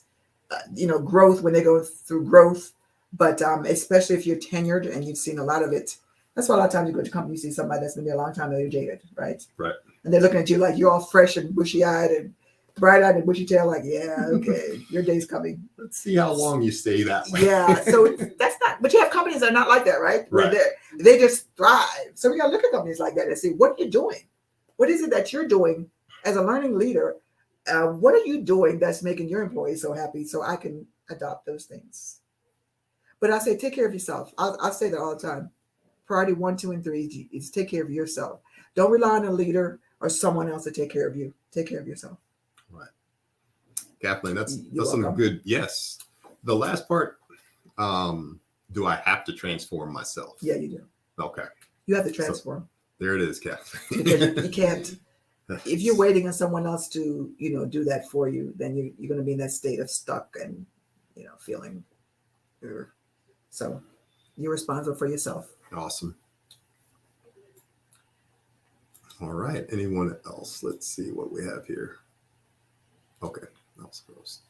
you know, growth when they go through growth, but especially if you're tenured and you've seen a lot of it. That's why a lot of times you go to companies, you see somebody that's been there a long time, they're jaded, right? Right. And they're looking at you like you're all fresh and bushy-eyed and bright-eyed and bushy-tailed, like, yeah, okay, your day's coming. Let's see how long you stay that way. Yeah, so that's not, but you have companies that are not like that, right? Where they just thrive. So we got to look at companies like that and see, what are you doing? What is it that you're doing as a learning leader? What are you doing that's making your employees so happy so I can adopt those things? But I say, take care of yourself. I'll say that all the time. Priority 1, 2, and 3 is take care of yourself. Don't rely on a leader or someone else to take care of you. Take care of yourself. Right. Kathleen, that's welcome. some good, yes. The last part, do I have to transform myself? Yeah, you do. Okay. You have to transform. So, there it is, Kathleen. Because you can't, if you're waiting on someone else to, you know, do that for you, then you're going to be in that state of stuck and, you know, feeling. So you're responsible for yourself. Awesome. All right. Anyone else? Let's see what we have here. Okay. That was close.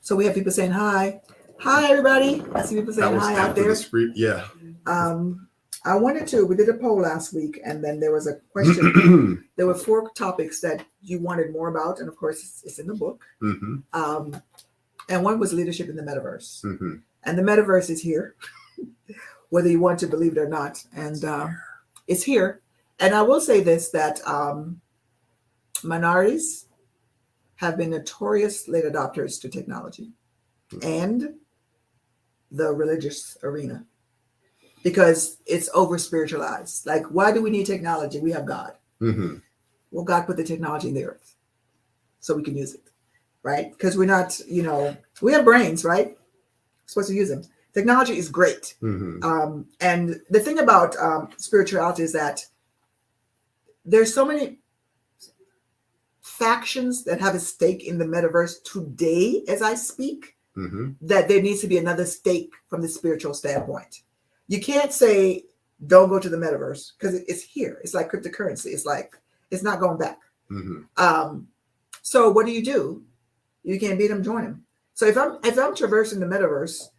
So we have people saying hi. Hi, everybody. I see people saying hi out there. Yeah. I wanted to, we did a poll last week and then there was a question. There were 4 topics that you wanted more about. And of course, it's in the book. And one was leadership in the metaverse. And the metaverse is here, whether you want to believe it or not. And it's here. And I will say this, that minorities have been notorious late adopters to technology and the religious arena because it's over spiritualized. Like, why do we need technology? We have God. Well, God put the technology in the earth so we can use it, right? Because we're not, you know, we have brains, right? We're supposed to use them. Technology is great. And the thing about spirituality is that there's so many factions that have a stake in the metaverse today as I speak, that there needs to be another stake from the spiritual standpoint. You can't say, don't go to the metaverse because it's here. It's like cryptocurrency. It's like, it's not going back. So what do? You can't beat them, join them. So if I'm traversing the metaverse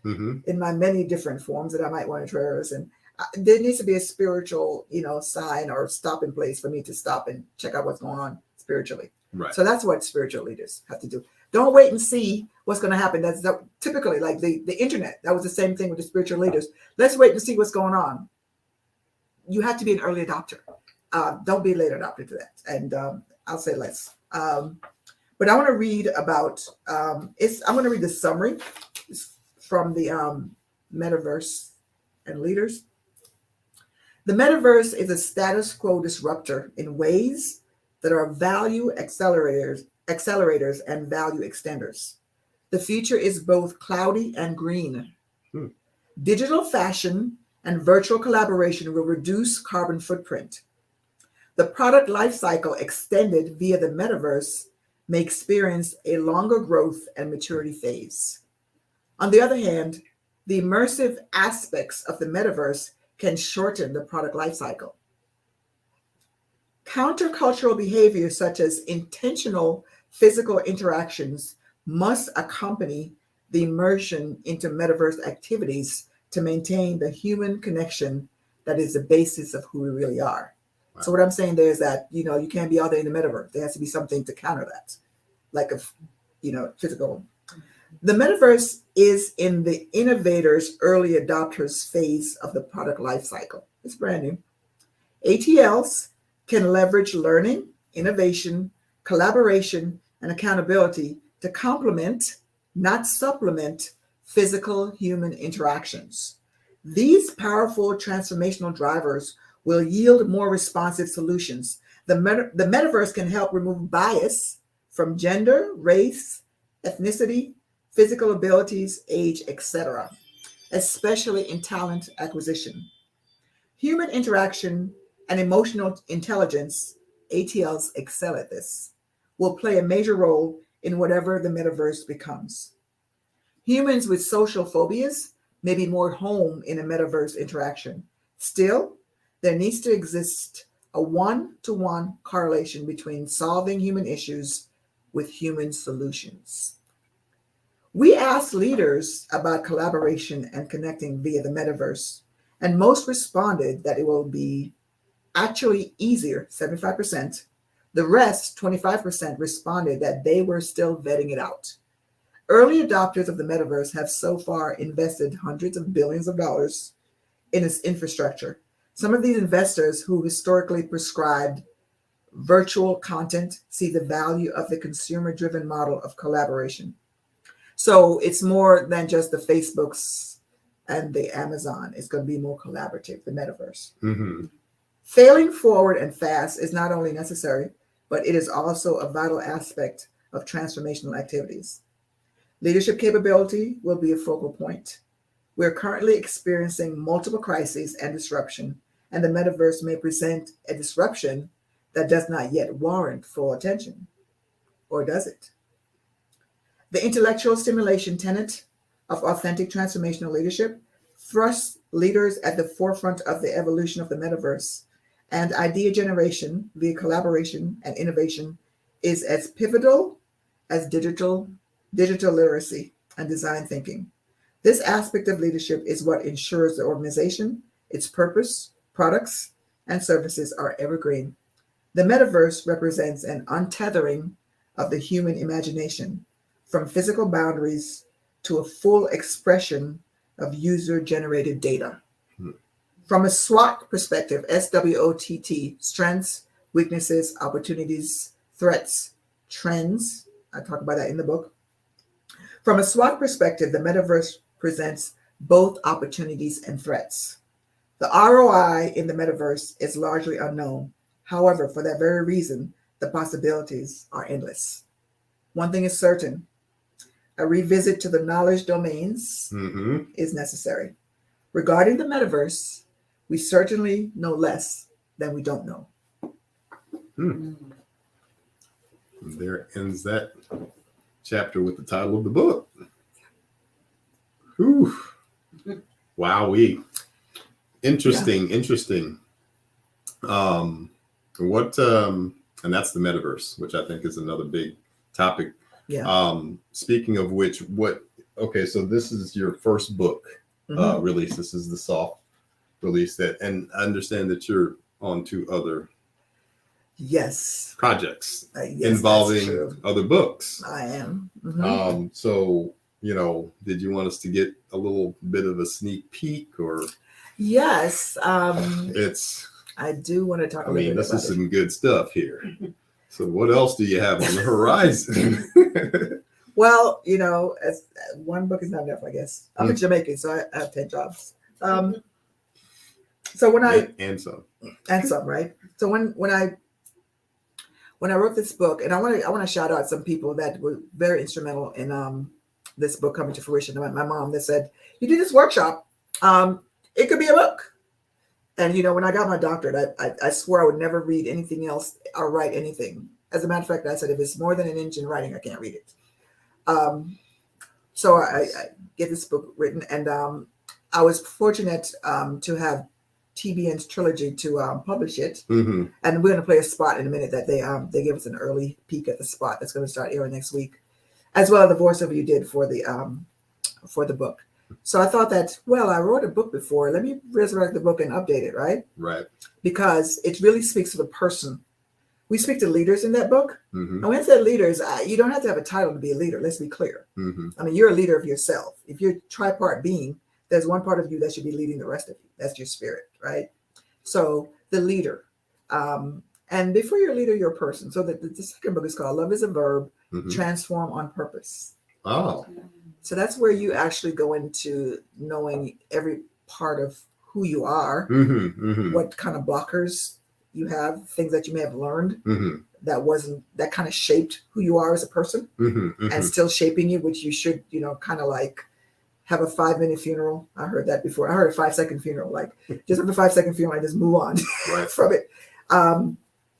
in my many different forms that I might want to traverse, and there needs to be a spiritual, you know, sign or stopping place for me to stop and check out what's going on spiritually. Right. So that's what spiritual leaders have to do. Don't wait and see what's going to happen. That's typically like the internet. That was the same thing with the spiritual leaders. Let's wait and see what's going on. You have to be an early adopter. Don't be a late adopter to that. And I'll say less. But I want to read about, I'm going to read the summary from the Metaverse and Leaders. The metaverse is a status quo disruptor in ways that are value accelerators and value extenders. The future is both cloudy and green. Hmm. Digital fashion and virtual collaboration will reduce carbon footprint. The product lifecycle extended via the metaverse may experience a longer growth and maturity phase. On the other hand, the immersive aspects of the metaverse can shorten the product lifecycle. Countercultural behaviors such as intentional physical interactions must accompany the immersion into metaverse activities to maintain the human connection that is the basis of who we really are. Wow. So what I'm saying there is that, you can't be out there in the metaverse. There has to be something to counter that, like physical. The metaverse is in the innovators, early adopters phase of the product lifecycle. It's brand new. ATLs can leverage learning, innovation, collaboration, and accountability to complement, not supplement, physical human interactions. These powerful transformational drivers will yield more responsive solutions. The metaverse can help remove bias from gender, race, ethnicity, physical abilities, age, etc., especially in talent acquisition. Human interaction and emotional intelligence, ATLs excel at this, will play a major role in whatever the metaverse becomes. Humans with social phobias may be more home in a metaverse interaction. Still, there needs to exist a one-to-one correlation between solving human issues with human solutions. We asked leaders about collaboration and connecting via the metaverse, and most responded that it will be actually easier, 75%. The rest, 25%, responded that they were still vetting it out. Early adopters of the metaverse have so far invested hundreds of billions of dollars in its infrastructure. Some of these investors who historically prescribed virtual content see the value of the consumer-driven model of collaboration. So it's more than just the Facebooks and the Amazon. It's going to be more collaborative, the metaverse. Mm-hmm. Failing forward and fast is not only necessary, but it is also a vital aspect of transformational activities. Leadership capability will be a focal point. We're currently experiencing multiple crises and disruption, and the metaverse may present a disruption that does not yet warrant full attention. Or does it? The intellectual stimulation tenet of authentic transformational leadership thrusts leaders at the forefront of the evolution of the metaverse, and idea generation via collaboration and innovation is as pivotal as digital literacy and design thinking. This aspect of leadership is what ensures the organization, its purpose, products, and services are evergreen. The metaverse represents an untethering of the human imagination from physical boundaries to a full expression of user-generated data. From a SWOT perspective, SWOTT, strengths, weaknesses, opportunities, threats, trends, I talk about that in the book. From a SWOT perspective, the metaverse presents both opportunities and threats. The ROI in the metaverse is largely unknown. However, for that very reason, the possibilities are endless. One thing is certain, a revisit to the knowledge domains is necessary. Regarding the metaverse, we certainly know less than we don't know. There ends that chapter with the title of the book. Whew. Wowee. Interesting. And that's the metaverse, which I think is another big topic. Yeah. Speaking of which, so this is your first book release. This is the soft release and I understand that you're on 2 other projects involving other books. I am. So, did you want us to get a little bit of a sneak peek or? Yes. I do want to talk a little bit this about is some good stuff here. So what else do you have on the horizon? Well, as one book is not enough, I guess. I'm a Jamaican, so I have 10 jobs. So when I and some, right? So when when I wrote this book, and I want to shout out some people that were very instrumental in this book coming to fruition. My mom that said, "You do this workshop, it could be a book." And when I got my doctorate, I swore I would never read anything else or write anything. As a matter of fact, I said if it's more than an inch in writing, I can't read it. So I get this book written, and I was fortunate to have TBN's trilogy to publish it. Mm-hmm. And we're going to play a spot in a minute that they gave us an early peek at the spot that's going to start airing next week, as well as the voiceover you did for the book. So I thought that, well, I wrote a book before. Let me resurrect the book and update it, right? Right. Because it really speaks to the person. We speak to leaders in that book. Mm-hmm. And when I say leaders, you don't have to have a title to be a leader. Let's be clear. Mm-hmm. I mean, you're a leader of yourself. If you're a tripart being, there's one part of you that should be leading the rest of you. That's your spirit, right? So the leader. And before you're a leader, you're a person. So the second book is called Love is a Verb, Mm-hmm. Transform on Purpose. Oh. So that's where you actually go into knowing every part of who you are, Mm-hmm. Mm-hmm. what kind of blockers you have, things that you may have learned Mm-hmm. that kind of shaped who you are as a person, Mm-hmm. and still shaping you, which you should, kind of like have a 5-minute funeral. I heard that before. I heard a 5-second funeral, like just have a 5-second funeral and just move on Right. from it,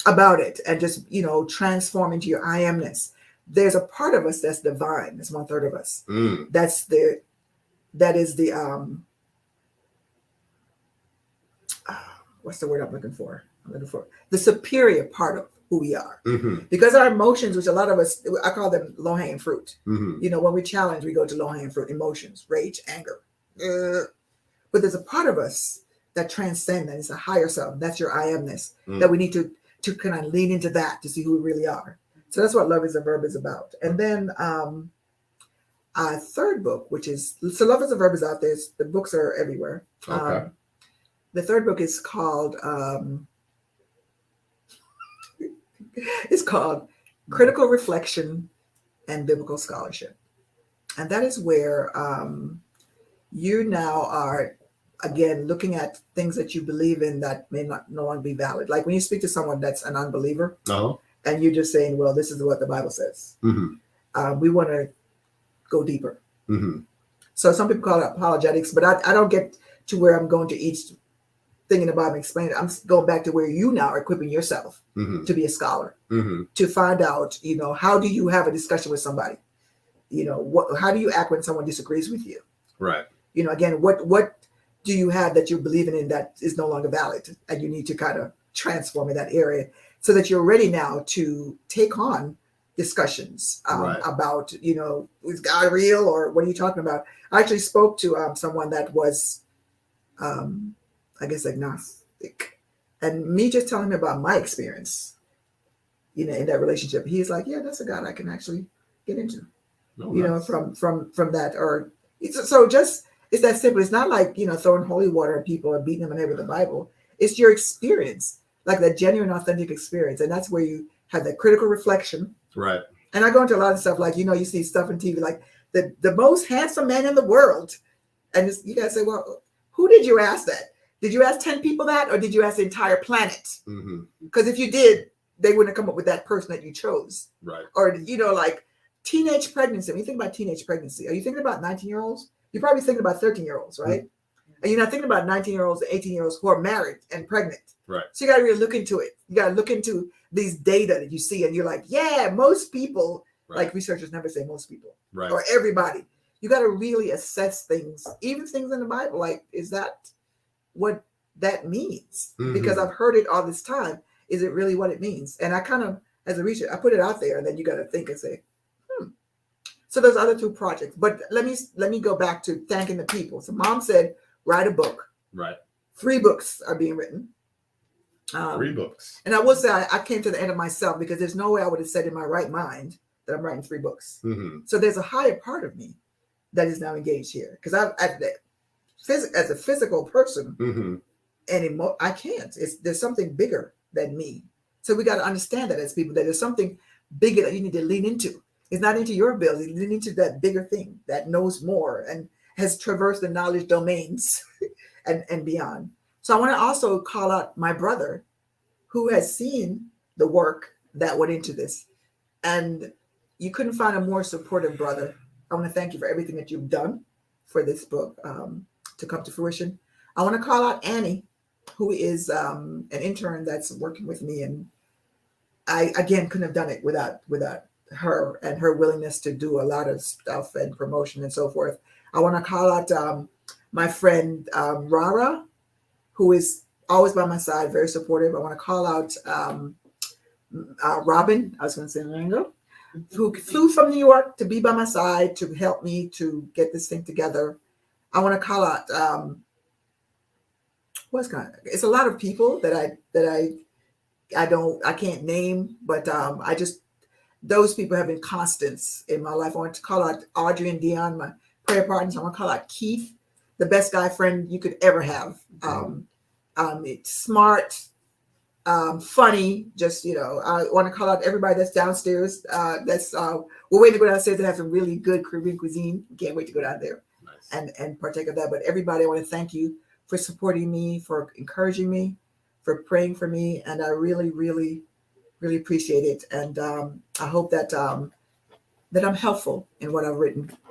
about it, and just, transform into your I amness. There's a part of us that's divine. It's 1/3 of us. Mm. That is the what's the word I'm looking for the superior part of who we are, Mm-hmm. because our emotions, which a lot of us, I call them low-hanging fruit. Mm-hmm. When we challenge, we go to low-hanging fruit: emotions, rage, anger. But there's a part of us that transcends that. It's a higher self. That's your I amness. Mm. That we need to kind of lean into that to see who we really are. So that's what Love is a Verb is about. And then our third book, which is, so Love is a Verb is out there. The books are everywhere. Okay. The third book is called, it's called Critical Reflection and Biblical Scholarship. And that is where you now are, again, looking at things that you believe in that may no longer be valid. Like when you speak to someone that's an unbeliever, Oh. and you're just saying, well, this is what the Bible says. Mm-hmm. We want to go deeper. Mm-hmm. So some people call it apologetics, but I don't get to where I'm going to each thing in the Bible and explain it. I'm going back to where you now are equipping yourself Mm-hmm. to be a scholar, Mm-hmm. to find out, how do you have a discussion with somebody? How do you act when someone disagrees with you? Right. Again, what do you have that you're believing in that is no longer valid, and you need to kind of transform in that area so that you're ready now to take on discussions Right. about, is God real, or what are you talking about? I actually spoke to someone that was, I guess, agnostic, and me just telling him about my experience, in that relationship. He's like, yeah, that's a God I can actually get into. Oh, You know, nice. from that, or so just it's that simple. It's not like throwing holy water at people or beating them in the head with the Bible. It's your experience, like that genuine, authentic experience, and that's where you have that critical reflection. Right. And I go into a lot of stuff like you see stuff on TV like the most handsome man in the world, and you gotta say, well, who did you ask that? Did you ask 10 people that, or did you ask the entire planet? Mm-hmm. Because if you did, they wouldn't have come up with that person that you chose. Right. Or like teenage pregnancy. When you think about teenage pregnancy, are you thinking about 19-year-olds? You're probably thinking about 13-year-olds, right? Mm-hmm. And you're not thinking about 19-year-olds, 18-year-olds who are married and pregnant. Right. So you got to really look into it. You got to look into these data that you see, and you're like, yeah, most people. Right. Like researchers never say most people, Right. or everybody. You got to really assess things, even things in the Bible. Like, is that what that means? Mhm. Because I've heard it all this time. Is it really what it means? And I kind of, as a researcher, I put it out there, and then you got to think and say, So there's other 2 projects, but let me go back to thanking the people. So Mom said, write a book. Right. 3 books are being written. 3 books. And I will say I came to the end of myself, because there's no way I would have said in my right mind that I'm writing 3 books. Mm-hmm. So there's a higher part of me that is now engaged here, because as a physical person, Mm-hmm. and I can't. There's something bigger than me. So we got to understand that as people, that there's something bigger that you need to lean into. It's not into your ability. Lean into that bigger thing that knows more and has traversed the knowledge domains and beyond. So I want to also call out my brother, who has seen the work that went into this. And you couldn't find a more supportive brother. I want to thank you for everything that you've done for this book to come to fruition. I want to call out Annie, who is an intern that's working with me. And I, again, couldn't have done it without her and her willingness to do a lot of stuff and promotion and so forth. I want to call out my friend Rara, who is always by my side, very supportive. I want to call out Robin, I was going to say Rango, who flew from New York to be by my side to help me to get this thing together. I want to call out it's a lot of people that I can't name, but I just, those people have been constants in my life. I want to call out Audrey and Dion, my prayer partners. I want to call out Keith, the best guy friend you could ever have. It's smart, funny. Just, I want to call out everybody that's downstairs. We're waiting to go downstairs and have some really good Caribbean cuisine. Can't wait to go down there and partake of that. But everybody, I want to thank you for supporting me, for encouraging me, for praying for me, and I really, really, really appreciate it. And I hope that I'm helpful in what I've written.